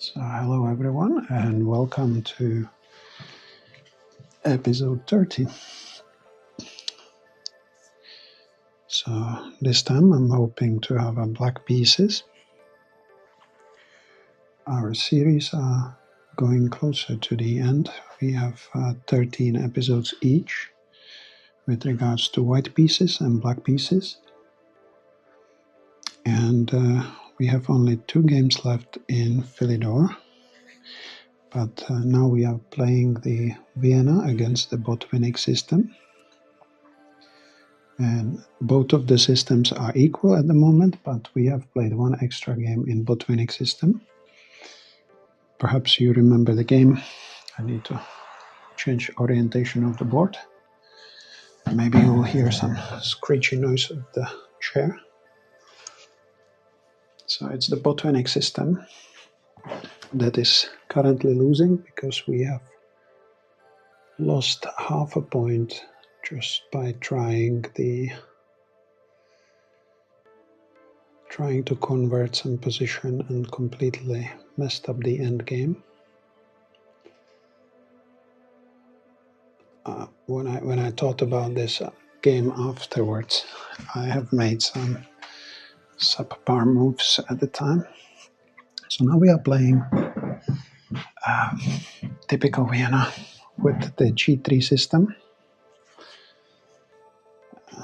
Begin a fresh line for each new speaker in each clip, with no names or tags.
So hello everyone and welcome to episode 30. So this time I'm hoping to have black pieces. Our series are going closer to the end. We have 13 episodes each with regards to white pieces and black pieces. And we have only 2 games left in Philidor. But now we are playing the Vienna against the Botvinnik system. And both of the systems are equal at the moment, but we have played one extra game in Botvinnik system. Perhaps you remember the game. I need to change orientation of the board. Maybe you will hear some screechy noise of the chair. So it's the Botvinnik system that is currently losing because we have lost half a point just by trying to convert some position and completely messed up the end game. When I thought about this game afterwards, I have made some subpar moves at the time. So now we are playing typical Vienna with the G3 system.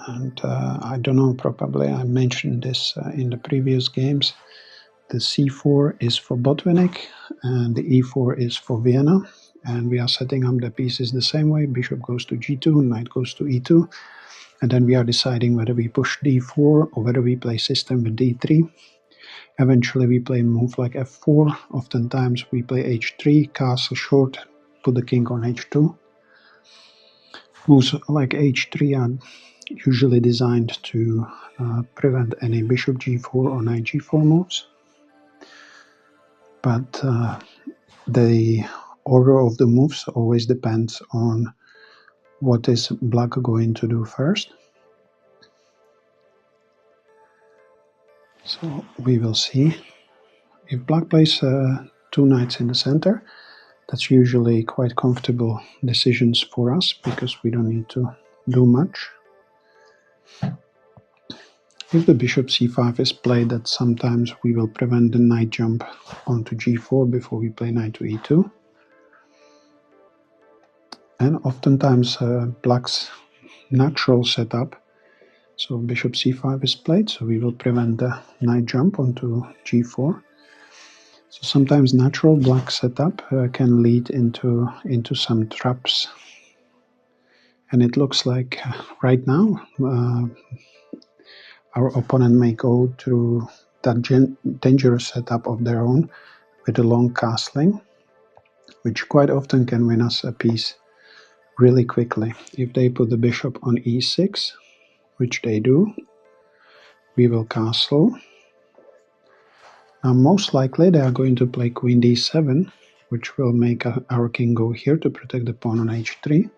And I don't know, probably I mentioned this in the previous games. The C4 is for Botvinnik and the E4 is for Vienna. And we are setting up the pieces the same way. Bishop goes to G2, knight goes to E2. And then we are deciding whether we push D4 or whether we play system with D3. Eventually we play move like F4. Oftentimes we play H3, castle short, put the king on H2. Moves like H3 are usually designed to prevent any bishop G4 or knight G4 moves. But the order of the moves always depends on what is black going to do first. So we will see. If black plays 2 knights in the center, that's usually quite comfortable decisions for us because we don't need to do much. If the bishop c5 is played, that sometimes we will prevent the knight jump onto g4 before we play knight to e2. And oftentimes black's natural setup, so bishop c5 is played, so we will prevent the knight jump onto g4. So sometimes natural black setup can lead into some traps. And it looks like right now our opponent may go through that dangerous setup of their own with a long castling, which quite often can win us a piece really quickly. If they put the bishop on e6, which they do, we will castle. Now most likely they are going to play queen d7, which will make our king go here to protect the pawn on h3.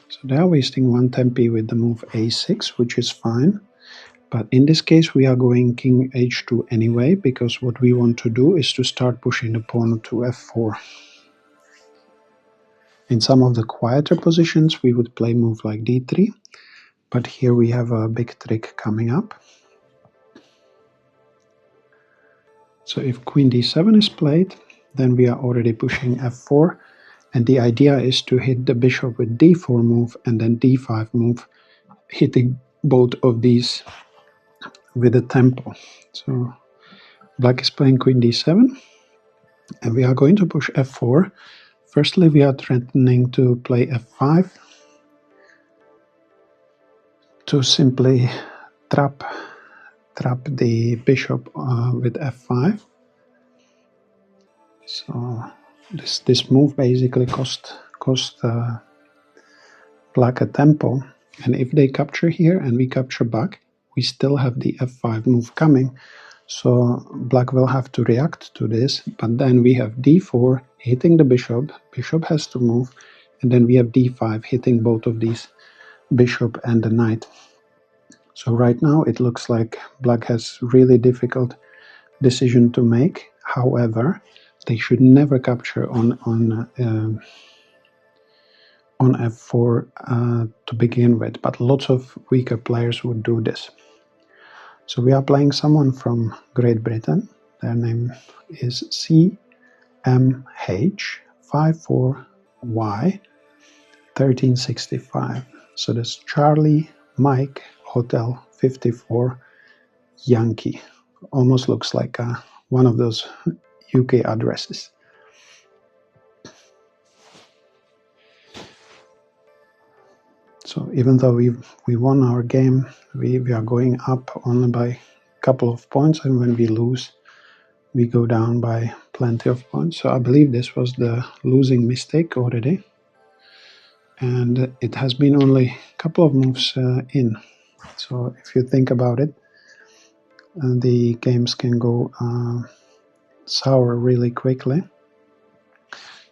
So they are wasting one tempi with the move a6, which is fine. But in this case we are going king h2 anyway, because what we want to do is to start pushing the pawn to f4. In some of the quieter positions we would play move like d3, but here we have a big trick coming up. So if queen d7 is played, then we are already pushing f4, and the idea is to hit the bishop with d4 move and then d5 move, hitting both of these with a tempo. So black is playing queen d7, and we are going to push f4. Firstly, we are threatening to play f5 to simply trap the bishop with f5. So this move basically cost black a tempo, and if they capture here and we capture back, we still have the f5 move coming. So black will have to react to this, but then we have d4 hitting the bishop has to move, and then we have d5 hitting both of these, bishop and the knight. So right now it looks like black has really difficult decision to make. However, they should never capture on f4 to begin with, but lots of weaker players would do this. So we are playing someone from Great Britain. Their name is CMH54Y 1365. So that's Charlie Mike Hotel 54 Yankee. Almost looks like one of those UK addresses. So even though we won our game, we are going up only by a couple of points, and when we lose, we go down by plenty of points. So I believe this was the losing mistake already. And it has been only a couple of moves in. So if you think about it, the games can go sour really quickly.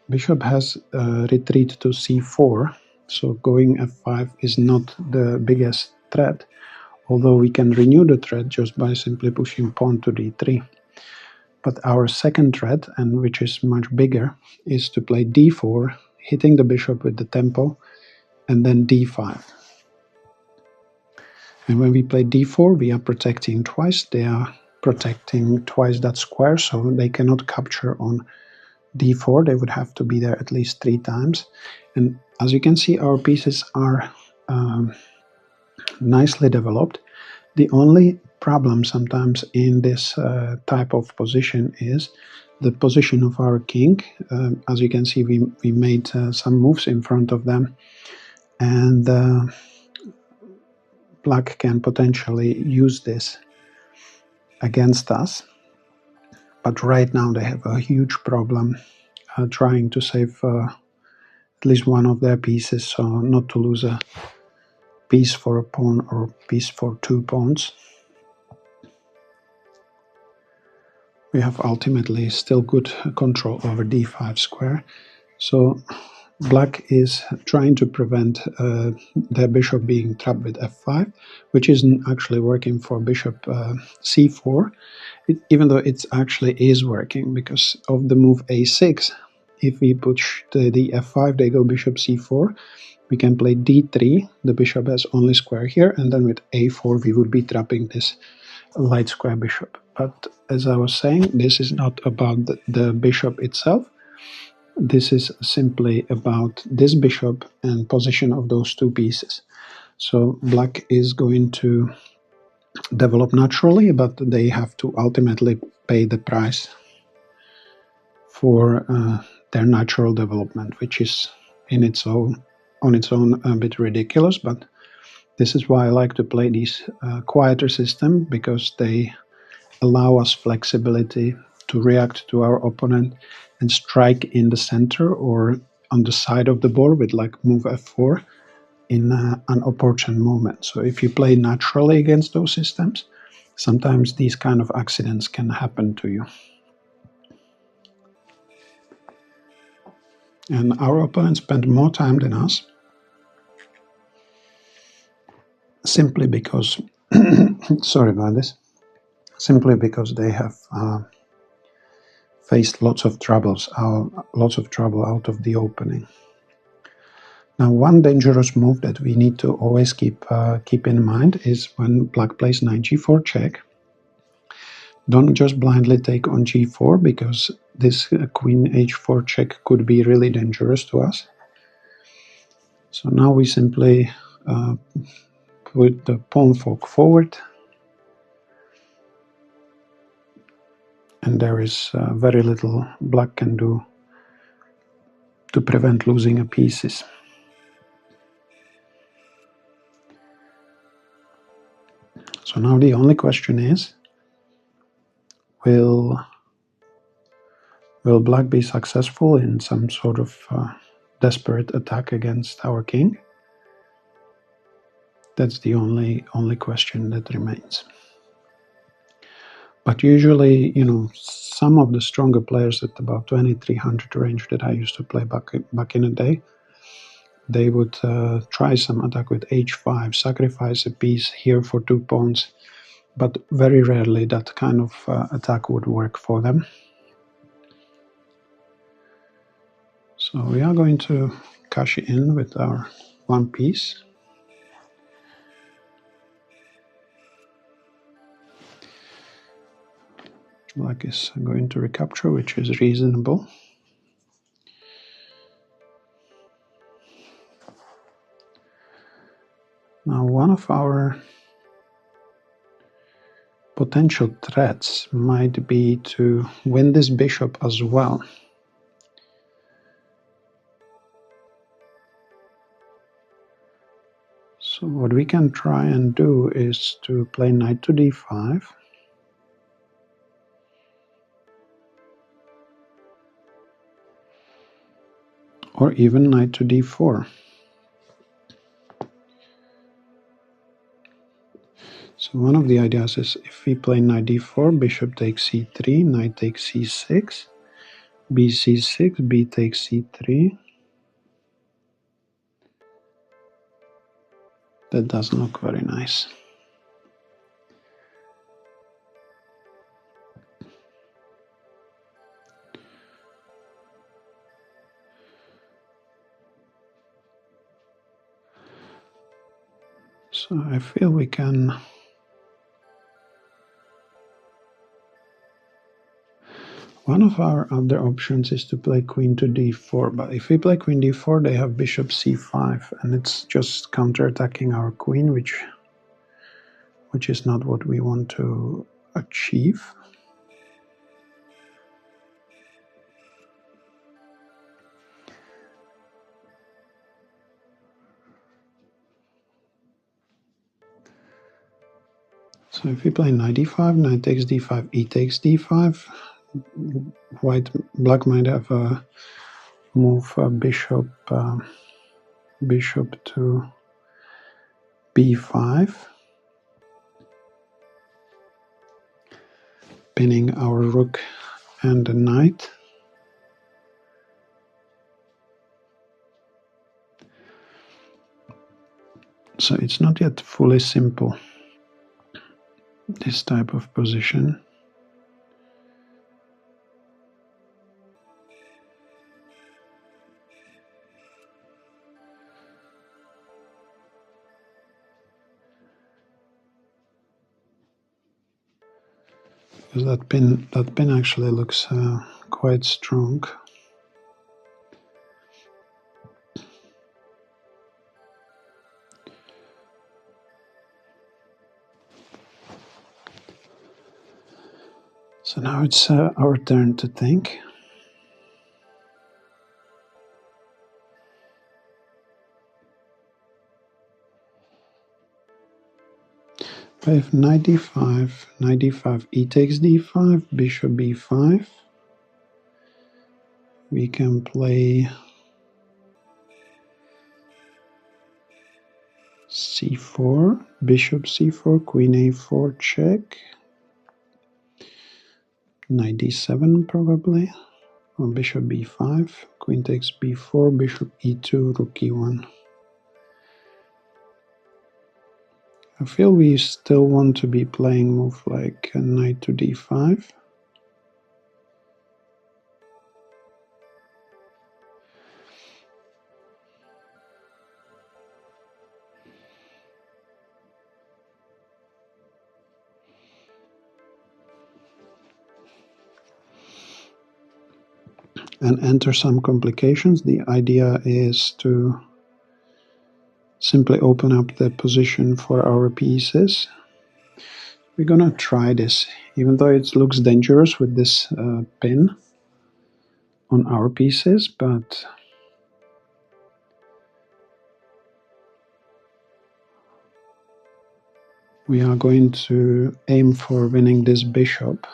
Bishop has retreated to c4, so going f5 is not the biggest threat, although we can renew the threat just by simply pushing pawn to d3. But our second threat, and which is much bigger, is to play d4, hitting the bishop with the tempo, and then d5. And when we play d4, we are protecting twice. They are protecting twice that square, so they cannot capture on d4. They would have to be there at least 3 times. And as you can see, our pieces are nicely developed. The only problem sometimes in this type of position is the position of our king. As you can see, we made some moves in front of them, and black can potentially use this against us. But right now they have a huge problem trying to save at least one of their pieces, so not to lose a piece for a pawn or piece for 2 pawns. We have ultimately still good control over d5 square. So black is trying to prevent their bishop being trapped with f5, which isn't actually working for bishop c4, even though it actually is working because of the move a6. If we push the f5, they go bishop c4. We can play d3, the bishop has only square here, and then with a4 we would be trapping this light square bishop. But as I was saying, this is not about the bishop itself. This is simply about this bishop and position of those 2 pieces. So black is going to develop naturally, but they have to ultimately pay the price for their natural development, which is on its own a bit ridiculous. But this is why I like to play these quieter systems, because they allow us flexibility to react to our opponent and strike in the center or on the side of the board with like move f4 in an opportune moment. So if you play naturally against those systems, sometimes these kind of accidents can happen to you. And our opponent spent more time than us, simply because, sorry about this, simply because they have faced lots of trouble out of the opening. Now, one dangerous move that we need to always keep in mind is when black plays knight g4 check. Don't just blindly take on g4, because this queen h4 check could be really dangerous to us. So now we simply put the pawn fork forward, and there is very little black can do to prevent losing a pieces. So now the only question is, will black be successful in some sort of desperate attack against our king? That's the only question that remains. But usually, some of the stronger players at about 2300 range that I used to play back in the day they would try some attack with h5, sacrifice a piece here for 2 pawns, but very rarely that kind of attack would work for them. So we are going to cash in with our 1 piece. Black is going to recapture, which is reasonable. Now one of our potential threats might be to win this bishop as well. So what we can try and do is to play knight to d5. Or even knight to d4. So one of the ideas is if we play knight d4, bishop takes c3, knight takes c6, b c6, b takes c3. That doesn't look very nice. So I feel we can one of our other options is to play queen to d4, but if we play queen d4 they have bishop c5 and it's just counterattacking our queen, which is not what we want to achieve. So if we play knight d5, knight takes d5, e takes d5, black might have a move bishop to b5, pinning our rook and the knight. So it's not yet fully simple, this type of position. Because that pin actually looks quite strong. So now it's our turn to think. If knight d5, e takes d5, bishop b5. We can play c4, bishop c4, queen a4 check. Knight d7 probably, or bishop b5, queen takes b4, bishop e2, rook e1. I feel we still want to be playing move like knight to d5. And enter some complications. The idea is to simply open up the position for our pieces. We're gonna try this, even though it looks dangerous with this pin on our pieces, but we are going to aim for winning this bishop.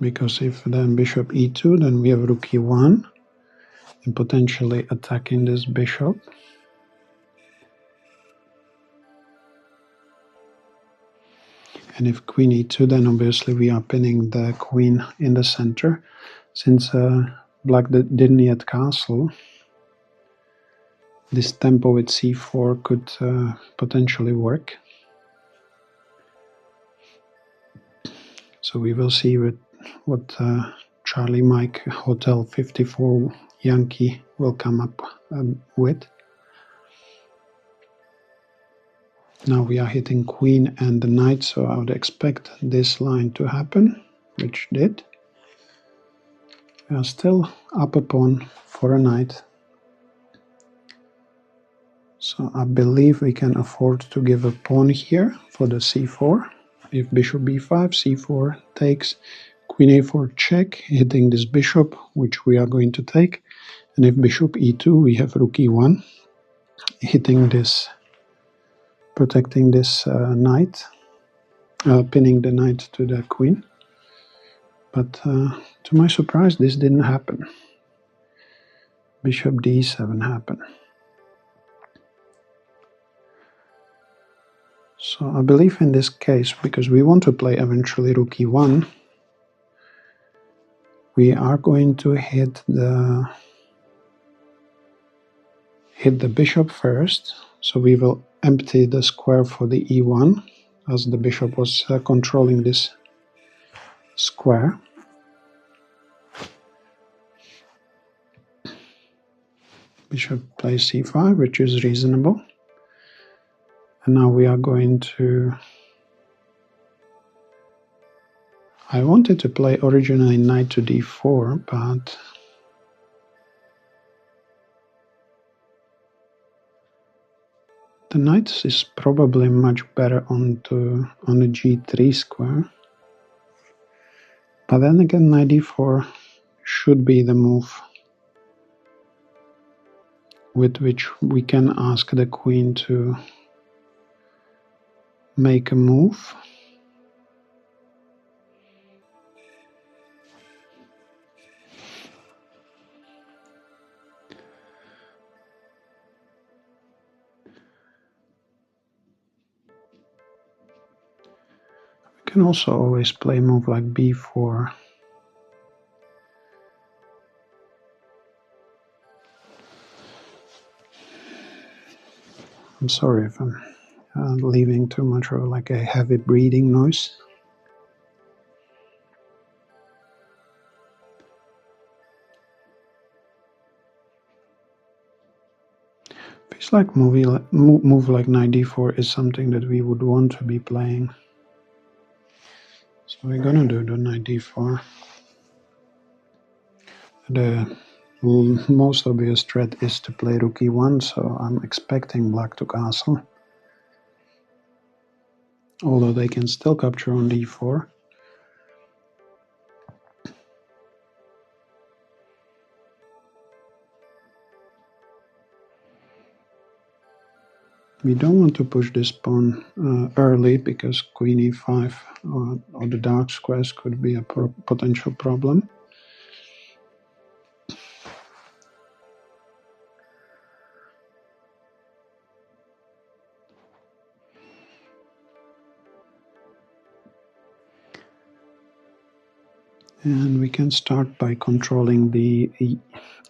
because if then bishop e2, then we have rook e1 and potentially attacking this bishop. And if queen e2, then obviously we are pinning the queen in the center. Since black didn't yet castle, this tempo with c4 could potentially work. So we will see what Charlie Mike Hotel 54 Yankee will come up with. Now we are hitting queen and the knight, so I would expect this line to happen, which did. We are still up a pawn for a knight. So I believe we can afford to give a pawn here for the c4. If bishop b5, c4 takes, queen a4 check, hitting this bishop, which we are going to take. And if bishop e2, we have rook e1, hitting this, protecting this knight, pinning the knight to the queen. But to my surprise, this didn't happen. Bishop d7 happened. So I believe in this case, because we want to play eventually rook e1, we are going to hit the bishop first. So we will empty the square for the e1, as the bishop was controlling this square. Bishop plays c5, which is reasonable. And now we are going to... I wanted to play originally knight to d4, but the knight is probably much better on the g3 square. But then again, knight d4 should be the move with which we can ask the queen to make a move. We can also always play a move like b4. I'm sorry if I'm leaving too much of like a heavy breathing noise. Feels like move like knight d4 is something that we would want to be playing. So we're gonna do the knight d4. The most obvious threat is to play rook e1, so I'm expecting black to castle. Although they can still capture on d4. We don't want to push this pawn early, because queen e5 or the dark squares could be a potential problem. And we can start by controlling the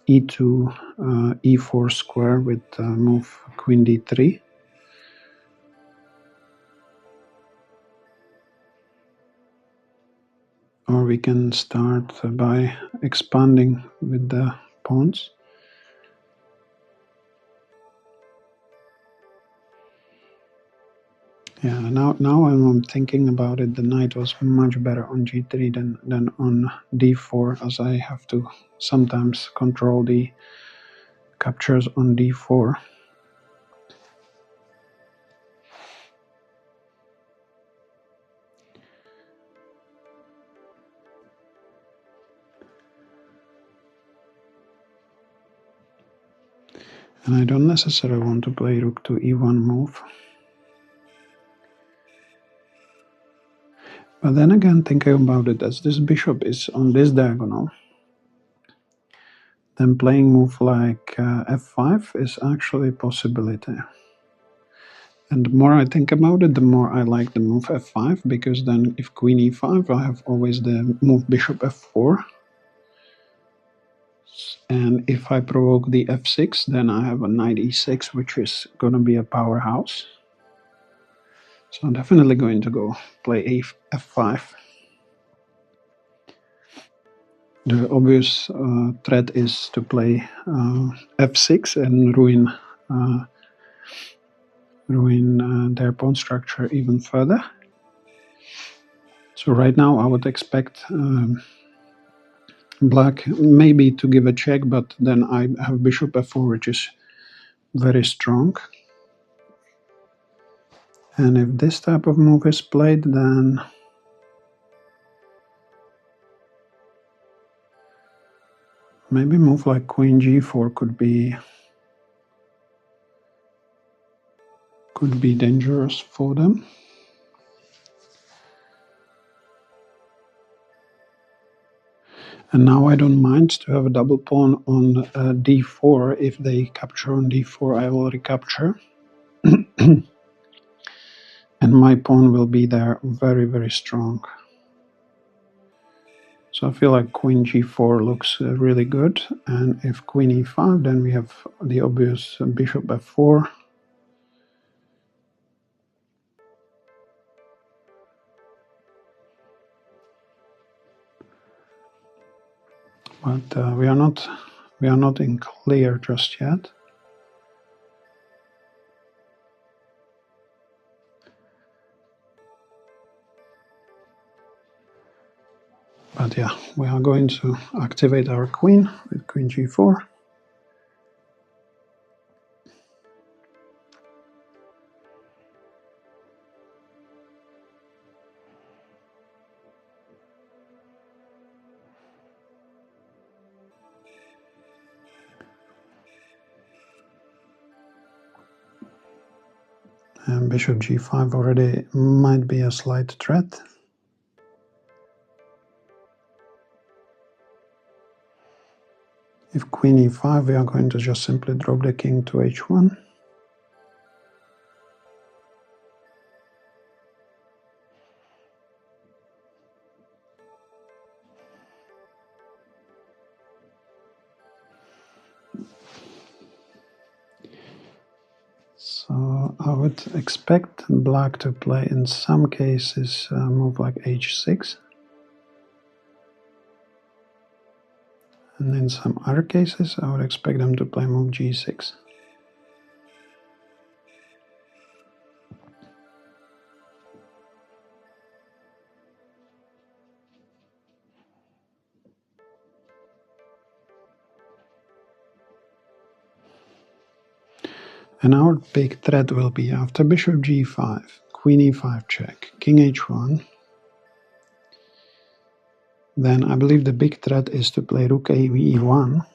e2, e4 square with move queen d3. Or we can start by expanding with the pawns. Yeah, now I'm thinking about it, the knight was much better on g3 than on d4, as I have to sometimes control the captures on d4. And I don't necessarily want to play rook to e1 move. But then again, thinking about it, as this bishop is on this diagonal, then playing move like f5 is actually a possibility. And the more I think about it, the more I like the move f5, because then if queen e5, I have always the move bishop f4. And if I provoke the f6, then I have a knight e6, which is going to be a powerhouse. So I'm definitely going to go play f5. The obvious threat is to play f6 and ruin their pawn structure even further. So right now I would expect black maybe to give a check, but then I have bishop f4, which is very strong. And if this type of move is played, then maybe move like queen g4 could be dangerous for them. And now I don't mind to have a double pawn on d4. If they capture on d4, I will recapture. And my pawn will be there very, very strong. So I feel like queen g4 looks really good. And if queen e5, then we have the obvious bishop f4. But we are not in clear just yet. But yeah, we are going to activate our queen with queen g4. And bishop g5 already might be a slight threat. If queen e5, we are going to just simply drop the king to h1. So I would expect black to play in some cases move like h6. And in some other cases, I would expect them to play move g6. And our big threat will be after bishop g5, queen e5 check, king h1. Then I believe the big threat is to play rook e1.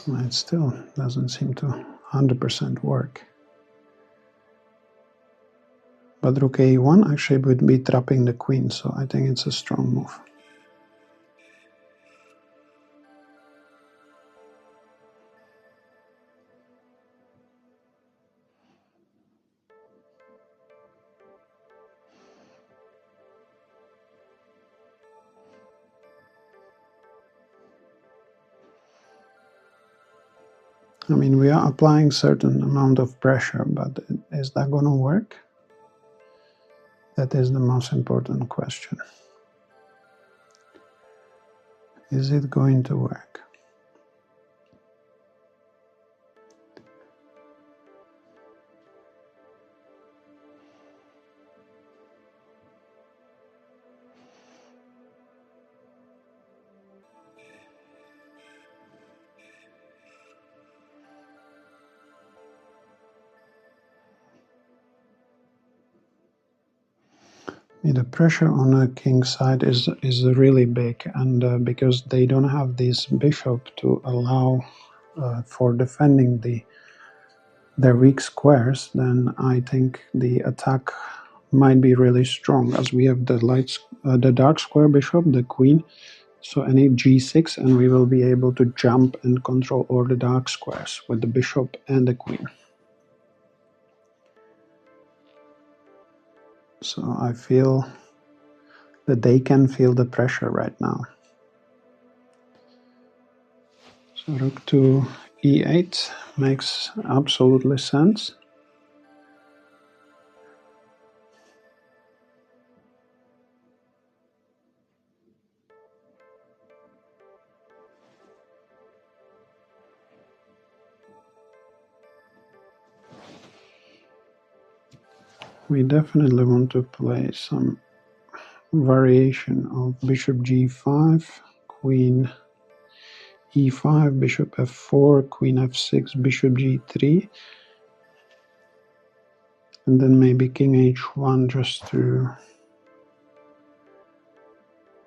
It still doesn't seem to 100% work. But rook a1 actually would be trapping the queen, so I think it's a strong move. I mean, we are applying certain amount of pressure, but is that going to work? That is the most important question. Is it going to work? The pressure on the king side is really big, and because they don't have this bishop to allow for defending their weak squares, then I think the attack might be really strong, as we have the dark square bishop, the queen, so any g6, and we will be able to jump and control all the dark squares with the bishop and the queen. So I feel that they can feel the pressure right now. So rook to e8 makes absolutely sense. We definitely want to play some variation of bishop g5, queen e5, bishop f4, queen f6, bishop g3, and then maybe king h1 just to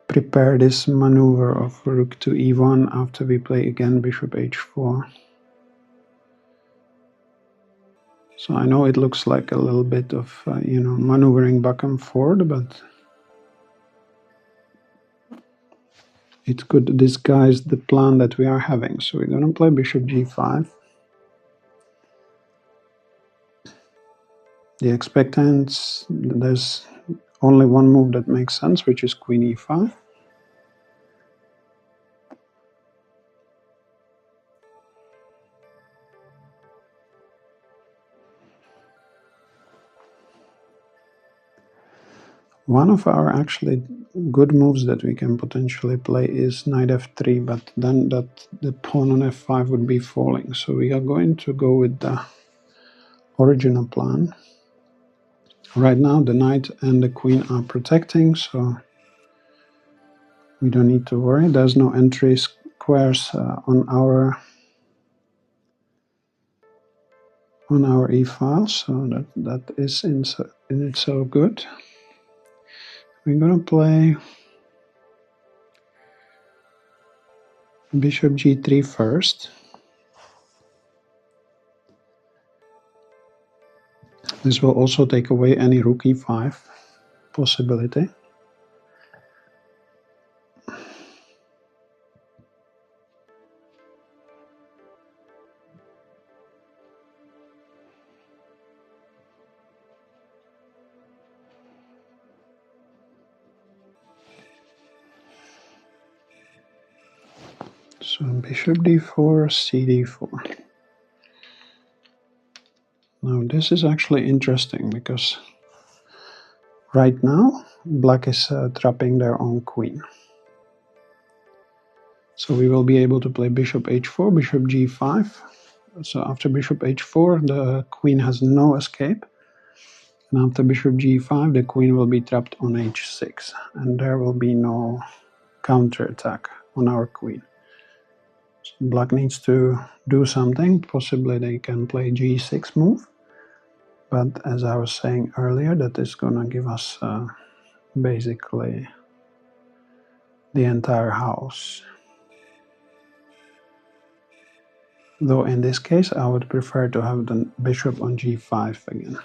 prepare this maneuver of rook to e1 after we play again bishop h4. So I know it looks like a little bit of maneuvering back and forth, but it could disguise the plan that we are having. So we're going to play bishop g5. The expectants, there's only one move that makes sense, which is queen e5. One of our actually good moves that we can potentially play is knight f3, but then the pawn on f5 would be falling. So we are going to go with the original plan. Right now the knight and the queen are protecting, so we don't need to worry. There's no entry squares on our e-file, so that is in itself good. We're going to play bishop g3 first. This will also take away any rook e5 possibility. So bishop d4, cd4. Now this is actually interesting because right now black is trapping their own queen. So we will be able to play bishop h4, bishop g5. So after bishop h4 the queen has no escape. And after bishop g5 the queen will be trapped on h6. And there will be no counterattack on our queen. So black needs to do something. Possibly they can play g6 move. But as I was saying earlier, that is going to give us basically the entire house. Though in this case, I would prefer to have the bishop on g5 again.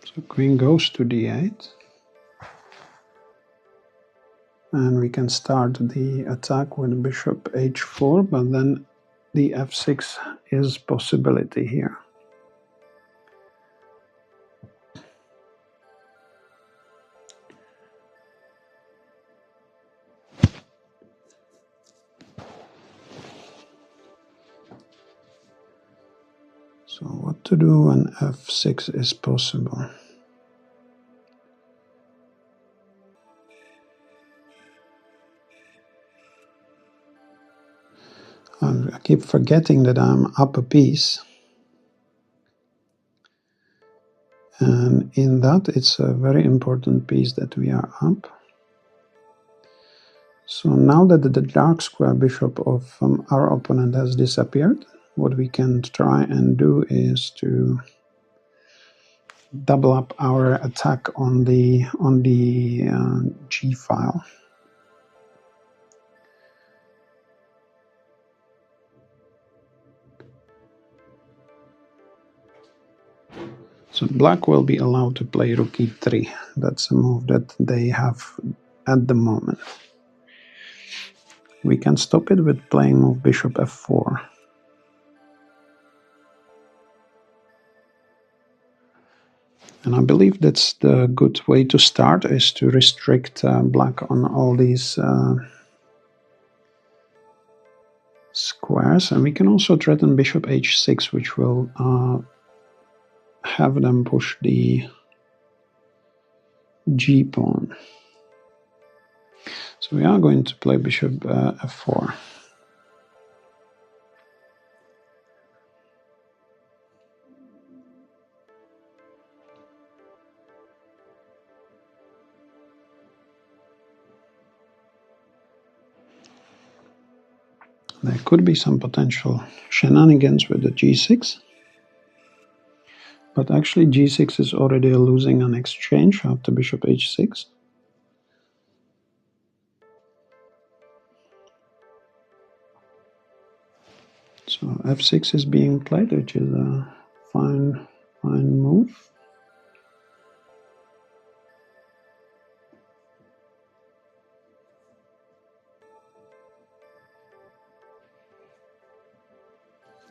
So queen goes to d8. And we can start the attack with bishop h4, but then the f6 is possibility here. So what to do when f6 is possible? I keep forgetting that I'm up a piece. And in that, it's a very important piece that we are up. So now that the dark square bishop of our opponent has disappeared, what we can try and do is to double up our attack on the G file. So black will be allowed to play rook e3. That's a move that they have at the moment. We can stop it with playing move bishop f4. And I believe that's the good way to start, is to restrict black on all these squares. And we can also threaten bishop h6, which will have them push the g pawn. So we are going to play bishop f4. There could be some potential shenanigans with the g6. But actually g6 is already losing an exchange after bishop h6. So f6 is being played, which is a fine move.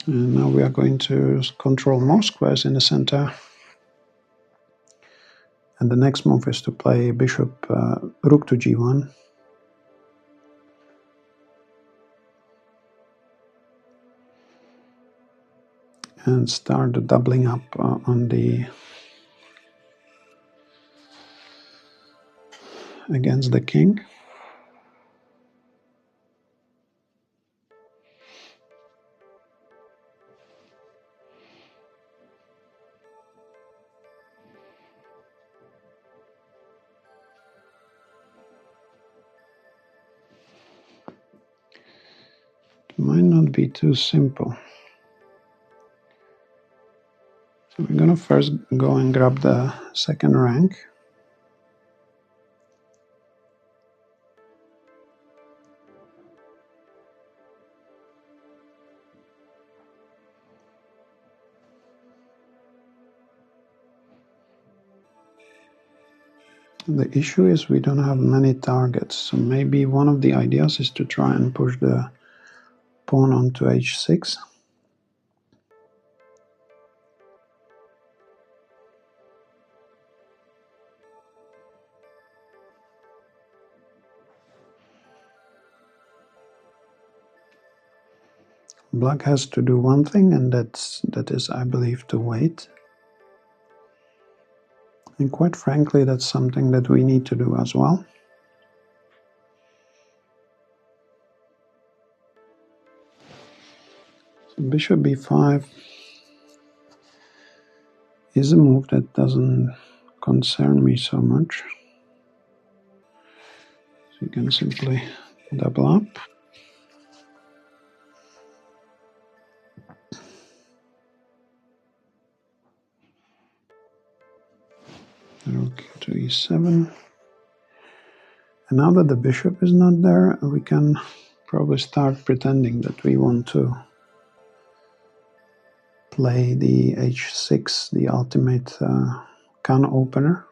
And now we are going to control more squares in the center. And the next move is to play bishop rook to g1. And start doubling up on the against the king. It might not be too simple. So we're gonna first go and grab the second rank. The issue is we don't have many targets, so maybe one of the ideas is to try and push the pawn onto h6. Black has to do one thing, and that is, I believe, to wait. And quite frankly, that's something that we need to do as well. So bishop b5 is a move that doesn't concern me so much. So you can simply double up. Rook to e7. And now that the bishop is not there, we can probably start pretending that we want to play the h6, the ultimate can opener.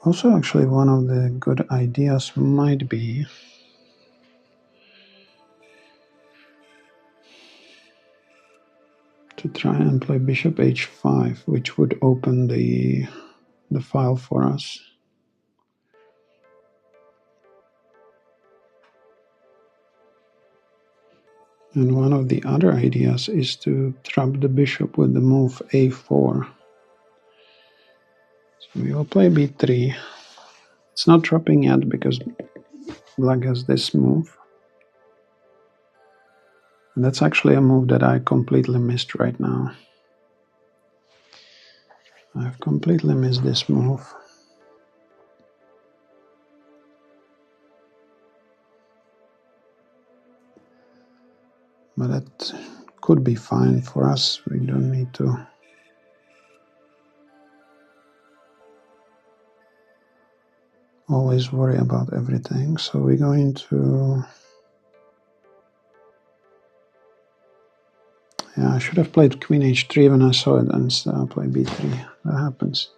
Also, actually, one of the good ideas might be to try and play bishop h5, which would open the file for us. And one of the other ideas is to trap the bishop with the move a4. So we will play b3. It's not trapping yet because black has this move. And that's actually a move that I completely missed right now. I've completely missed this move. But that could be fine for us. We don't need to always worry about everything. So we're going to... Yeah, I should have played Queen h3 when I saw it, and instead I played b3. That happens.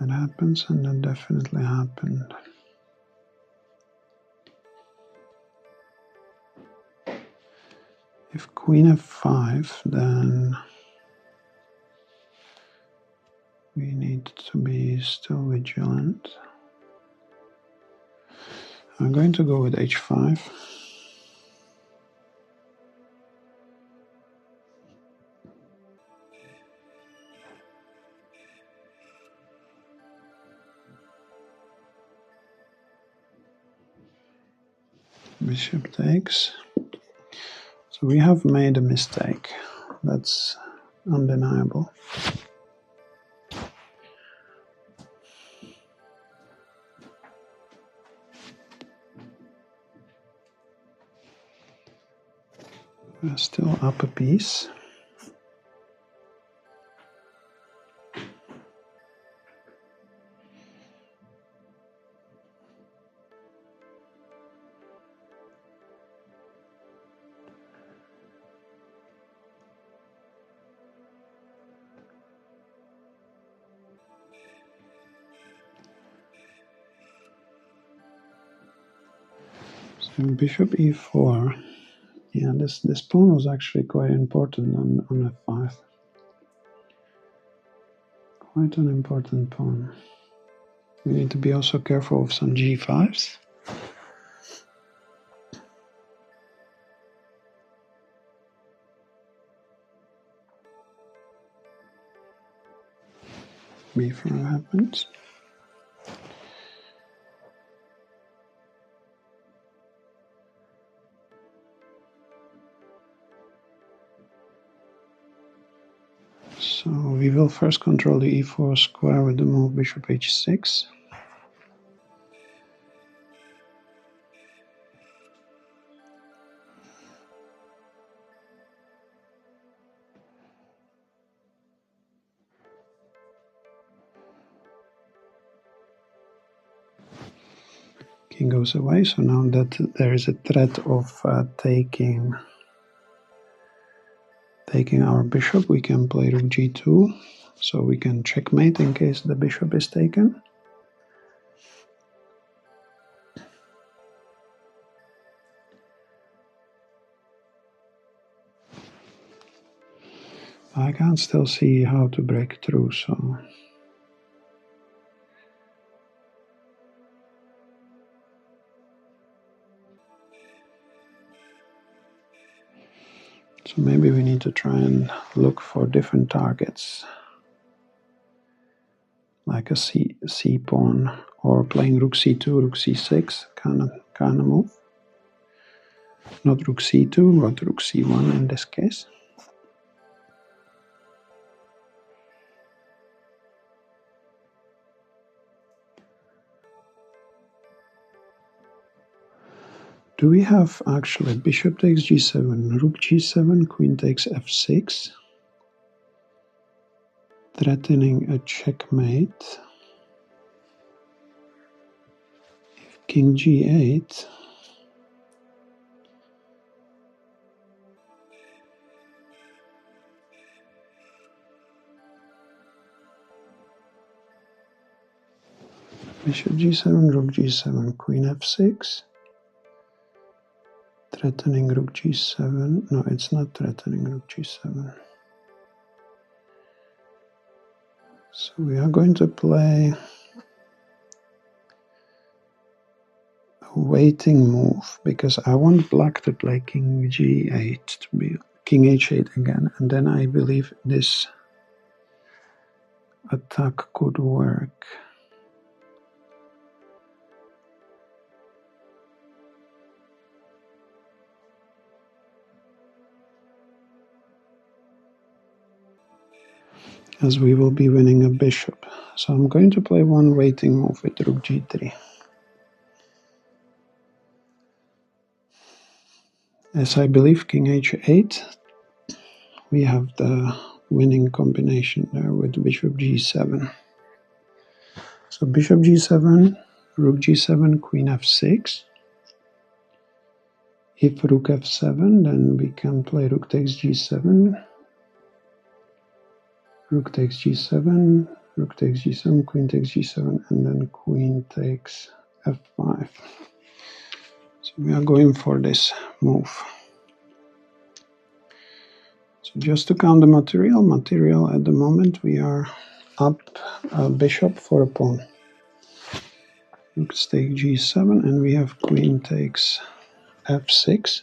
That happens, and that definitely happened. If Queen f5, then we need to be still vigilant. I'm going to go with h5. Bishop takes. So we have made a mistake. That's undeniable. We're still up a piece. So bishop e4. Yeah, this pawn was actually quite important on f5. Quite an important pawn. We need to be also careful of some g5s. b4 happens. So we will first control the e4 square with the move bishop h6. King goes away, so now that there is a threat of taking our bishop, we can play rook g2, so we can checkmate in case the bishop is taken. I can't still see how to break through, so maybe we need to try and look for different targets, like a c pawn, or playing rook c2, rook c6 kind of move. Not rook c2, but rook c1 in this case. Do we have actually bishop takes g7, rook g7, queen takes f6, threatening a checkmate? If king g8, bishop g7, rook g7, queen f6, threatening rook g7. No, it's not threatening rook g7. So we are going to play a waiting move, because I want black to play king g8, to be king h8 again, and then I believe this attack could work. as we will be winning a bishop. So I'm going to play one waiting move with rook g3. As I believe king h8, we have the winning combination there with bishop g7. So bishop g7, rook g7, queen f6. If rook f7, then we can play rook takes g7, rook takes g7, rook takes g7, queen takes g7, and then queen takes f5. So we are going for this move. So just to count the material at the moment we are up a bishop for a pawn. Rook takes g7, and we have queen takes f6.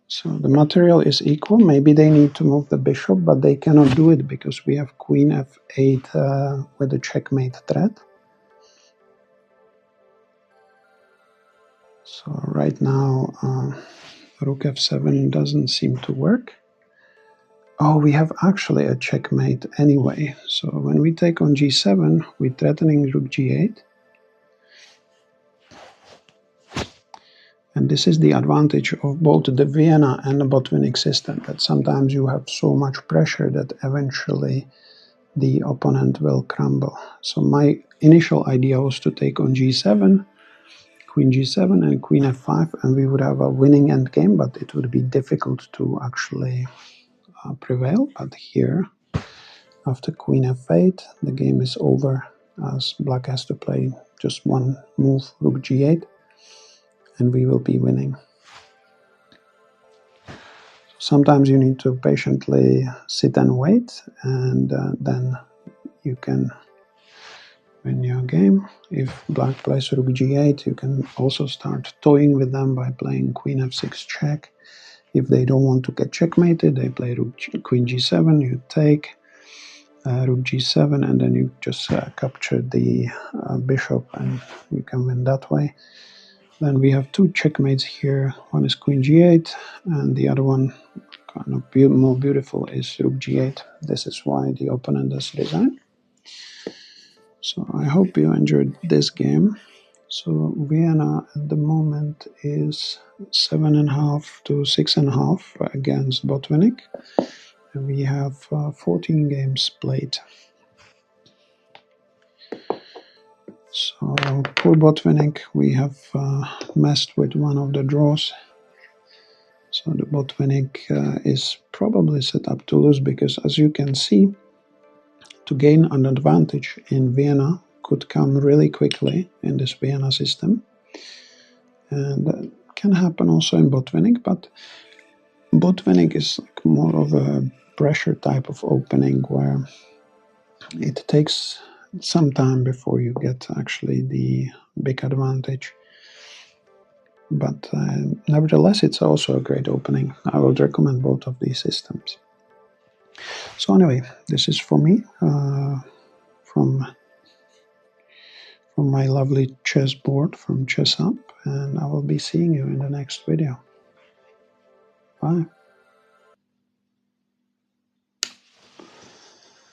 So the material is equal. Maybe they need to move the bishop, but they cannot do it because we have queen f8 with a checkmate threat. So right now rook f7 doesn't seem to work. Oh, we have actually a checkmate anyway. So when we take on g7, we're threatening rook g8. And this is the advantage of both the Vienna and the Botvinnik system, that sometimes you have so much pressure that eventually the opponent will crumble. So my initial idea was to take on g7, queen g7 and queen f5, and we would have a winning endgame, but it would be difficult to actually prevail. But here, after queen f8, the game is over, as black has to play just one move, rook g8, and we will be winning. Sometimes you need to patiently sit and wait, and then you can win your game. If black plays rook g8, you can also start toying with them by playing queen f6 check. If they don't want to get checkmated, they play queen g7, you take rook g7, and then you just capture the bishop, and you can win that way. Then we have two checkmates here. One is queen g8, and the other one, kind of more beautiful, is rook g8. This is why the opponent has resigned. So I hope you enjoyed this game. So Vienna at the moment is 7.5 to 6.5 against Botvinnik. And we have 14 games played. So poor Botvinnik, we have messed with one of the draws. So the Botvinnik is probably set up to lose, because as you can see, to gain an advantage in Vienna could come really quickly in this Vienna system. And that can happen also in Botvinnik, but Botvinnik is like more of a pressure type of opening, where it takes some time before you get actually the big advantage. But nevertheless, it's also a great opening. I would recommend both of these systems. So anyway, this is for me from my lovely chessboard from ChessUp, and I will be seeing you in the next video. Bye.